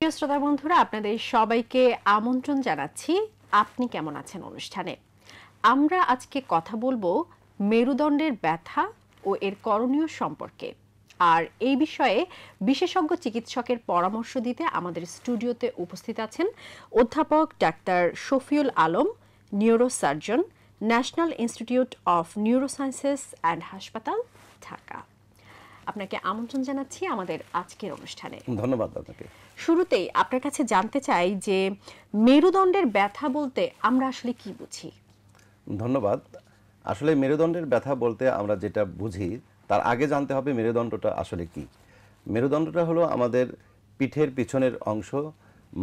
প্রিয় শ্রোতা বন্ধুরা, আপনাদের সবাইকে আমন্ত্রণ জানাচ্ছি আপনি কেমন আছেন অনুষ্ঠানে। আমরা আজকে কথা বলবো মেরুদণ্ডের ব্যথা ও এর করণীয় সম্পর্কে। আর এই বিষয়ে বিশেষজ্ঞ চিকিৎসকের পরামর্শ দিতে আমাদের স্টুডিওতে উপস্থিত আছেন অধ্যাপক doctor Shafiul Alam, neurosurgeon, national institute of neurosciences and হাসপাতাল, ঢাকা। আপনাকে আমন্ত্রণ জানাচ্ছি আমাদের আজকের অনুষ্ঠানে। ধন্যবাদ আপনাকে। শুরুতেই আপনার কাছে জানতে চাই যে মেরুদণ্ডের ব্যথা বলতে আমরা আসলে কি বুঝি? ধন্যবাদ। আসলে মেরুদণ্ডের ব্যথা বলতে আমরা যেটা বুঝি তার আগে জানতে হবে মেরুদণ্ডটা আসলে কি। মেরুদণ্ডটা হলো আমাদের পিঠের পিছনের অংশ,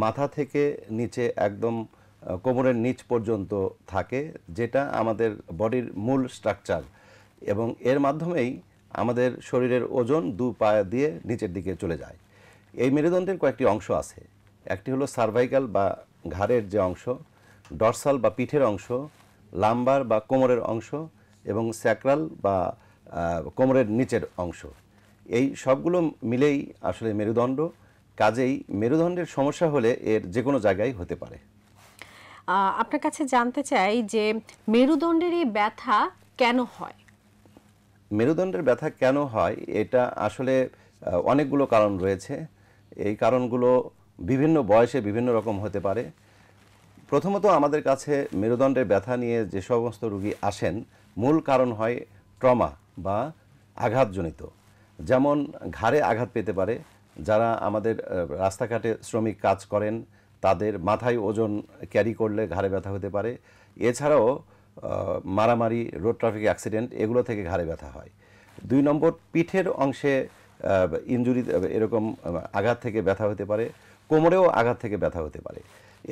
মাথা থেকে নিচে একদম কোমরের নিচ পর্যন্ত থাকে, যেটা আমাদের বডির মূল স্ট্রাকচার, এবং এর মাধ্যমেই আমাদের শরীরের ওজন দু পা দিয়ে নিচের দিকে চলে যায়। এই মেরুদণ্ডের কয়েকটি অংশ আছে। একটি হলো সার্ভাইকাল বা ঘাড়ের যে অংশ, ডরসাল বা পিঠের অংশ, লাম্বার বা কোমরের অংশ, এবং স্যাক্রাল বা কোমরের নিচের অংশ। এই সবগুলো মিলেই আসলে মেরুদণ্ড। কাজেই মেরুদণ্ডের সমস্যা হলে এর যে কোনো জায়গায় হতে পারে। আপনার কাছে জানতে চাই যে মেরুদণ্ডের এই ব্যথা কেন হয়? মেরুদণ্ডের ব্যথা কেন হয় এটা আসলে অনেকগুলো কারণ রয়েছে। এই কারণগুলো বিভিন্ন বয়সে বিভিন্ন রকম হতে পারে। প্রথমত আমাদের কাছে মেরুদণ্ডের ব্যথা নিয়ে যে সমস্ত রোগী আসেন, মূল কারণ হয় ট্রমা বা আঘাতজনিত। যেমন ঘাড়ে আঘাত পেতে পারে, যারা আমাদের রাস্তাঘাটে শ্রমিক কাজ করেন তাদের মাথায় ওজন ক্যারি করলে ঘাড়ে ব্যথা হতে পারে। এছাড়াও মারামারি, রোড ট্রাফিক অ্যাক্সিডেন্ট, এগুলো থেকে ঘাড়ে ব্যথা হয়। 2 নম্বর, পিঠের অংশে ইনজুরি, এরকম আঘাত থেকে ব্যথা হতে পারে। কোমরেও আঘাত থেকে ব্যথা হতে পারে।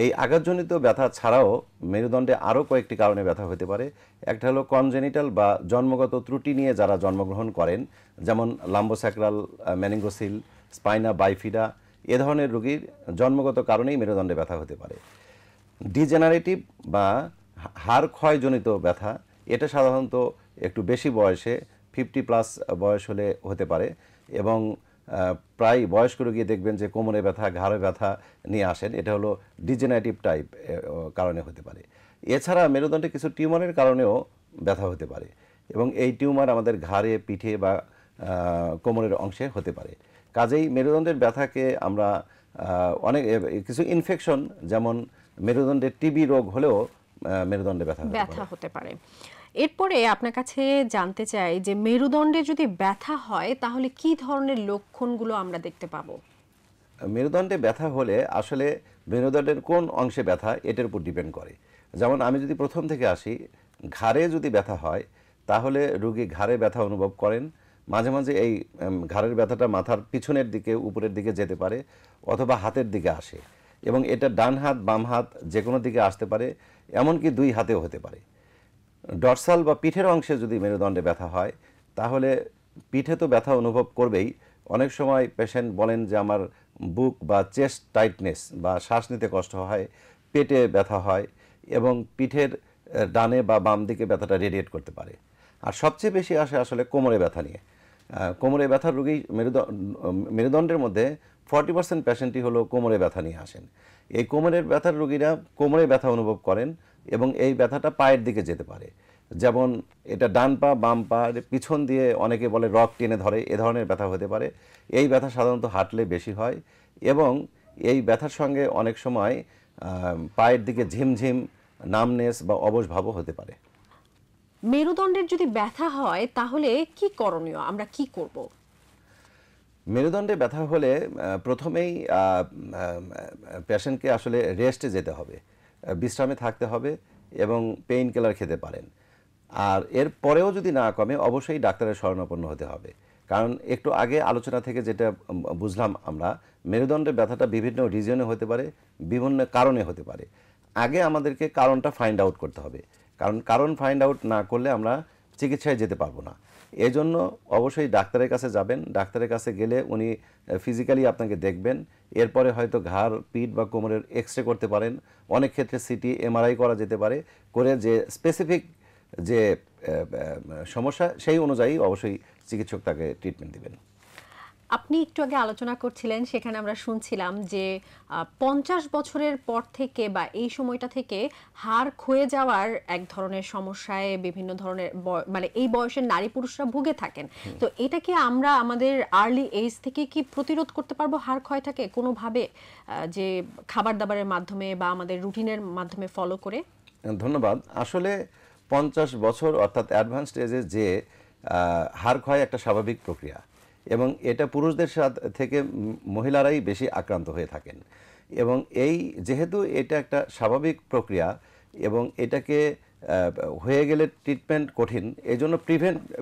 এই আঘাতজনিত ব্যথা ছাড়াও মেরুদণ্ডে আরও কয়েকটি কারণে ব্যথা হতে পারে। একটা হলো কনজেনিটাল বা জন্মগত ত্রুটি নিয়ে যারা জন্মগ্রহণ করেন, যেমন লাম্বোস্যাক্রাল মেনিঙ্গোসিল, স্পাইনা বাইফিডা, এ ধরনের রোগীর জন্মগত কারণেই মেরুদণ্ডে ব্যথা হতে পারে। ডিজেনারেটিভ বা হাড় ক্ষয়জনিত ব্যথা, এটা সাধারণত একটু বেশি বয়সে 50+ বয়স হলে হতে পারে, এবং প্রায় বয়স্ক রোগী দেখবেন যে কোমরে ব্যথা, ঘাড়ে ব্যথা নিয়ে আসেন। এটা হলো ডিজেনারেটিভ টাইপ কারণে হতে পারে। এছাড়া মেরুদণ্ডে কিছু টিউমারের কারণেও ব্যথা হতে পারে, এবং এই টিউমার আমাদের ঘাড়ে, পিঠে বা কোমরের অংশে হতে পারে। কাজেই মেরুদণ্ডের ব্যথাকে আমরা অনেক কিছু ইনফেকশন, যেমন মেরুদণ্ডে টিবি রোগ হলেও মেরুদণ্ডে ব্যথা হতে পারে। এরপরে আপনার কাছে জানতে চাই যে মেরুদণ্ডে যদি ব্যথা হয় তাহলে কি ধরনের লক্ষণগুলো আমরা দেখতে পাবো? মেরুদণ্ডে ব্যথা হলে আসলে মেরুদণ্ডের কোন অংশে ব্যথা এটার উপর ডিপেন্ড করে। যেমন আমি যদি প্রথম থেকে আসি, ঘাড়ে যদি ব্যথা হয় তাহলে রোগী ঘাড়ে ব্যথা অনুভব করেন। মাঝে মাঝে এই ঘাড়ের ব্যথাটা মাথার পিছনের দিকে, উপরের দিকে যেতে পারে, অথবা হাতের দিকে আসে, এবং এটা ডান হাত, বাম হাত যে কোনো দিকে আসতে পারে, এমনকি 2 হাতেও হতে পারে। ডরসাল বা পিঠের অংশে যদি মেরুদণ্ডে ব্যথা হয় তাহলে পিঠে তো ব্যথা অনুভব করবেই। অনেক সময় পেশেন্ট বলেন যে আমার বুক বা চেস্ট টাইটনেস বা শ্বাস নিতে কষ্ট হয়, পেটে ব্যথা হয়, এবং পিঠের ডানে বা বাম দিকে ব্যথাটা রেডিয়েট করতে পারে। আর সবচেয়ে বেশি আসে আসলে কোমরে ব্যথা নিয়ে। কোমরে ব্যথার রোগী মেরুদণ্ডের মধ্যে 40% পেশেন্টই হলো কোমরে ব্যথা নিয়ে আসেন। এই কোমরের ব্যথার রোগীরা কোমরে ব্যথা অনুভব করেন, এবং এই ব্যথাটা পায়ের দিকে যেতে পারে। যেমন এটা ডান পা, বাম পা, পিছন দিয়ে অনেকে বলে রক টেনে ধরে, এ ধরনের ব্যথা হতে পারে। এই ব্যথা সাধারণত হাঁটলে বেশি হয়, এবং এই ব্যথার সঙ্গে অনেক সময় পায়ের দিকে ঝিমঝিম, নামনেস বা অবশ ভাবও হতে পারে। মেরুদণ্ডের যদি ব্যথা হয় তাহলে কি করণীয়, আমরা কি করব? মেরুদণ্ডে ব্যথা হলে প্রথমেই পেশেন্টকে আসলে রেস্টে যেতে হবে, বিশ্রামে থাকতে হবে, এবং পেইন কিলার খেতে পারেন। আর এর পরেও যদি না কমে অবশ্যই ডাক্তারের শরণাপন্ন হতে হবে। কারণ একটু আগে আলোচনা থেকে যেটা বুঝলাম আমরা, মেরুদণ্ডের ব্যথাটা বিভিন্ন রিজনে হতে পারে, বিভিন্ন কারণে হতে পারে। আগে আমাদেরকে কারণটা ফাইন্ড আউট করতে হবে, কারণ ফাইন্ড আউট না করলে আমরা চিকিৎসায় যেতে পারবো না। এজন্য অবশ্যই ডাক্তারের কাছে যাবেন। ডাক্তারের কাছে গেলে উনি ফিজিক্যালি আপনাকে দেখবেন, এরপরে হয়তো ঘাড়, পিঠ বা কোমরের এক্সরে করতে পারেন। অনেক ক্ষেত্রে সিটি, এমআরআই করা যেতে পারে, করে যে স্পেসিফিক যে সমস্যা সেই অনুযায়ী অবশ্যই চিকিৎসক তাকে ট্রিটমেন্ট দেবেন। আপনি একটু আগে আলোচনা করছিলেন, সেখানে আমরা শুনছিলাম যে 50 বছরের পর থেকে বা এই সময়টা থেকে হাড় ক্ষয়ে যাওয়ার এক ধরনের সমস্যায় বিভিন্ন ধরনের মানে এই বয়সের নারী পুরুষরা ভুগে থাকেন। তো এটা কি আমরা আমাদের আর্লি এজ থেকে কি প্রতিরোধ করতে পারবো হাড় ক্ষয়টাকে কোনোভাবে, যে খাবার দাবারের মাধ্যমে বা আমাদের রুটিনের মাধ্যমে ফলো করে? ধন্যবাদ। আসলে 50 বছর অর্থাৎ অ্যাডভান্স স্টেজে যে হাড় ক্ষয় একটা স্বাভাবিক প্রক্রিয়া, এবং এটা পুরুষদের থেকে মহিলারাই বেশি আক্রান্ত হয়ে থাকেন। এবং যেহেতু এটা একটা স্বাভাবিক প্রক্রিয়া এবং এটাকে হয়ে গেলে ট্রিটমেন্ট কঠিন, এই জন্য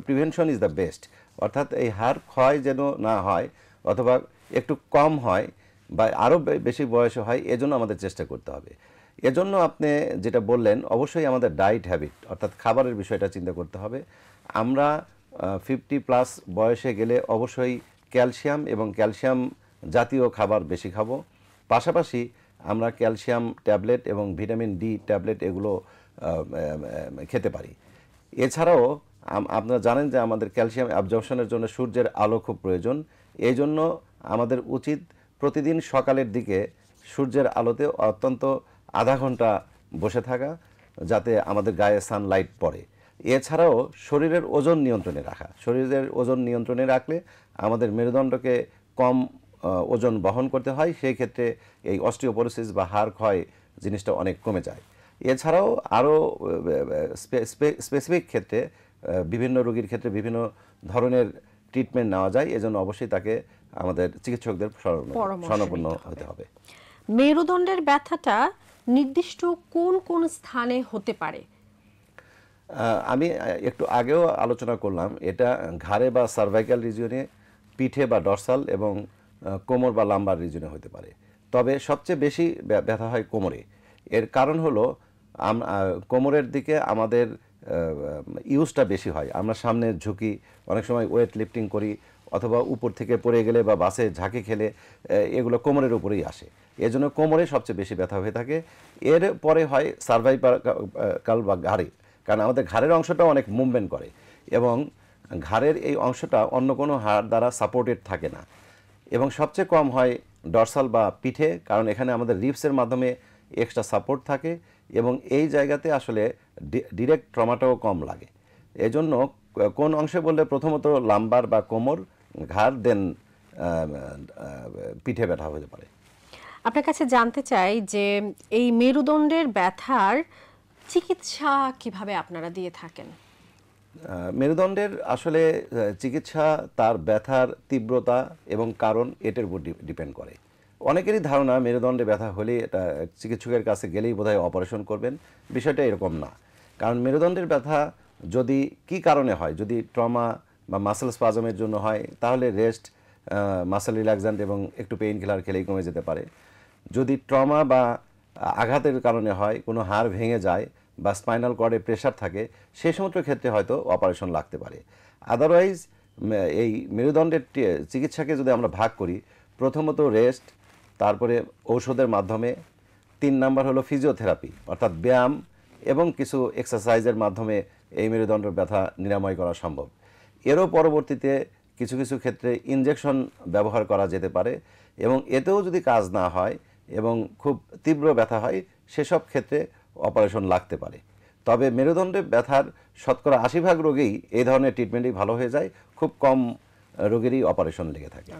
প্রিভেনশন ইজ দ্য বেস্ট। অর্থাৎ এই হাড় ক্ষয় যেন না হয় অথবা একটু কম হয় বা আরও বেশি বয়সে হয়, এজন্য আমাদের চেষ্টা করতে হবে। এজন্য আপনি যেটা বললেন, অবশ্যই আমাদের ডায়েট হ্যাবিট অর্থাৎ খাবারের বিষয়টা চিন্তা করতে হবে। আমরা 50+ বয়সে গেলে অবশ্যই ক্যালসিয়াম এবং ক্যালসিয়াম জাতীয় খাবার বেশি খাবো। পাশাপাশি আমরা ক্যালসিয়াম ট্যাবলেট এবং ভিটামিন ডি ট্যাবলেট এগুলো খেতে পারি। এছাড়াও আপনারা জানেন যে আমাদের ক্যালসিয়াম অ্যাবজর্পশনের জন্য সূর্যের আলো খুব প্রয়োজন। এই জন্য আমাদের উচিত প্রতিদিন সকালের দিকে সূর্যের আলোতে অত্যন্ত আধা ঘন্টা বসে থাকা, যাতে আমাদের গায়ে সানলাইট পড়ে। এছাড়াও শরীরের ওজন নিয়ন্ত্রণে রাখা। শরীরের ওজন নিয়ন্ত্রণে রাখলে আমাদের মেরুদণ্ডকে কম ওজন বহন করতে হয়, সেই ক্ষেত্রে এই অস্টিওপোরোসিস বা হাড় ক্ষয় জিনিসটা অনেক কমে যায়। এছাড়াও আরও স্পেসিফিক ক্ষেত্রে বিভিন্ন রোগীর ক্ষেত্রে বিভিন্ন ধরনের ট্রিটমেন্ট নেওয়া যায়। এজন্য অবশ্যই তাকে আমাদের চিকিৎসকদের শরণাপন্ন হতে হবে। মেরুদণ্ডের ব্যথাটা নির্দিষ্ট কোন কোন স্থানে হতে পারে? আমি একটু আগেও আলোচনা করলাম, এটা ঘাড়ে বা সার্ভাইকাল রিজিয়নে, পিঠে বা ডরসাল এবং কোমর বা লাম্বার রিজিয়নে হতে পারে। তবে সবচেয়ে বেশি ব্যথা হয় কোমরে। এর কারণ হলো কোমরের দিকে আমাদের ইউজটা বেশি হয়। আমরা সামনে ঝুঁকি, অনেক সময় ওয়েট লিফটিং করি অথবা উপর থেকে পড়ে গেলে বা বাসে ঝাঁকি খেলে এগুলো কোমরের উপরেই আসে। এজন্য কোমরে সবচেয়ে বেশি ব্যথা হয়ে থাকে। এর পরে হয় সার্ভাইকাল বা ঘাড়ে, কারণ আমাদের ঘাড়ের অংশটা অনেক মুভমেন্ট করে এবং ঘাড়ের এই অংশটা অন্য কোনো হাড় দ্বারা সাপোর্টেড থাকে না। এবং সবচেয়ে কম হয় ডরসাল বা পিঠে, কারণ এখানে আমাদের রিবসের মাধ্যমে এক্সট্রা সাপোর্ট থাকে এবং এই জায়গাতে আসলে ডিরেক্ট ট্রমাটাও কম লাগে। এজন্য কোন অংশে বললে প্রথমত লাম্বার বা কোমর, ঘাড়, দেন পিঠে ব্যথা হতে পারে। আপনার কাছে জানতে চাই যে এই মেরুদণ্ডের ব্যথার চিকিৎসা কিভাবে আপনারা দিয়ে থাকেন? মেরুদণ্ডের আসলে চিকিৎসা তার ব্যথার তীব্রতা এবং কারণ এটার উপর ডিপেন্ড করে। অনেকেরই ধারণা মেরুদণ্ডে ব্যথা হলে এটা চিকিৎসকের কাছে গেলেই বোধহয় অপারেশন করবেন। বিষয়টা এরকম না। কারণ মেরুদণ্ডের ব্যথা যদি কি কারণে হয়, যদি ট্রমা বা মাসেল স্পাজমের জন্য হয়, তাহলে রেস্ট, মাসেল রিল্যাক্সেন্ট এবং একটু পেইন কিলার খেলেই কমে যেতে পারে। যদি ট্রমা বা আঘাতের কারণে হয়, কোনো হাড় ভেঙে যায় বা স্পাইনাল কর্ডে প্রেশার থাকে, সেই সমস্ত ক্ষেত্রে হয়তো অপারেশন লাগতে পারে। আদারওয়াইজ এই মেরুদণ্ডের চিকিৎসাকে যদি আমরা ভাগ করি, প্রথমত রেস্ট, তারপরে ঔষধের মাধ্যমে, 3 নাম্বার হলো ফিজিওথেরাপি অর্থাৎ ব্যায়াম এবং কিছু এক্সারসাইজের মাধ্যমে এই মেরুদণ্ডের ব্যথা নিরাময় করা সম্ভব। এরও পরবর্তীতে কিছু কিছু ক্ষেত্রে ইনজেকশন ব্যবহার করা যেতে পারে এবং এতেও যদি কাজ না হয় এবং খুব তীব্র ব্যথা হয়, সেসব ক্ষেত্রে অপারেশন লাগতে পারে। তবে মেরুদণ্ডের ব্যথার শতকরা 80% রোগেই এই ধরনের ট্রিটমেন্টই ভালো হয়ে যায়। খুব কম রোগেরই অপারেশন লেগে থাকে।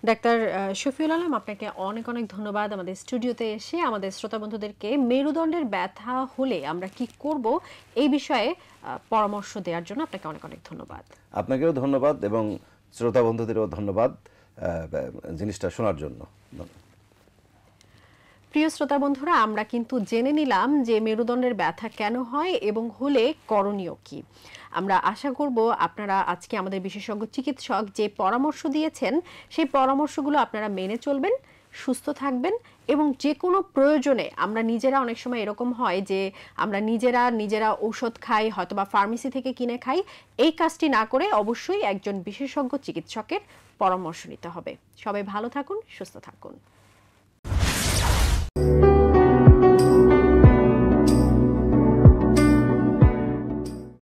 ডাক্তার শফিউল আলম, আপনাকে অনেক অনেক ধন্যবাদ আমাদের স্টুডিওতে এসে আমাদের শ্রোতা বন্ধুদেরকে মেরুদণ্ডের ব্যথা হলে আমরা কি করব এই বিষয়ে পরামর্শ দেওয়ার জন্য আপনাকে অনেক অনেক ধন্যবাদ। আপনাকেও ধন্যবাদ এবং শ্রোতা বন্ধুদেরও ধন্যবাদ জিনিসটা শোনার জন্য। প্রিয় শ্রোতা বন্ধুরা, আমরা কিন্তু জেনে নিলাম যে মেরুদণ্ডের ব্যথা কেন হয় এবং হলে করণীয় কি। আমরা আশা করব আপনারা আজকে আমাদের বিশেষজ্ঞ চিকিৎসক যে পরামর্শ দিয়েছেন সেই পরামর্শগুলো আপনারা মেনে চলবেন, সুস্থ থাকবেন এবং যে কোনো প্রয়োজনে আমরা নিজেরা, অনেক সময় এরকম হয় যে আমরা নিজেরা ঔষধ খাই, হয়তোবা ফার্মেসি থেকে কিনে খাই। এই কাজটি না করে অবশ্যই একজন বিশেষজ্ঞ চিকিৎসকের পরামর্শ নিতে হবে। সবাই ভালো থাকুন, সুস্থ থাকুন।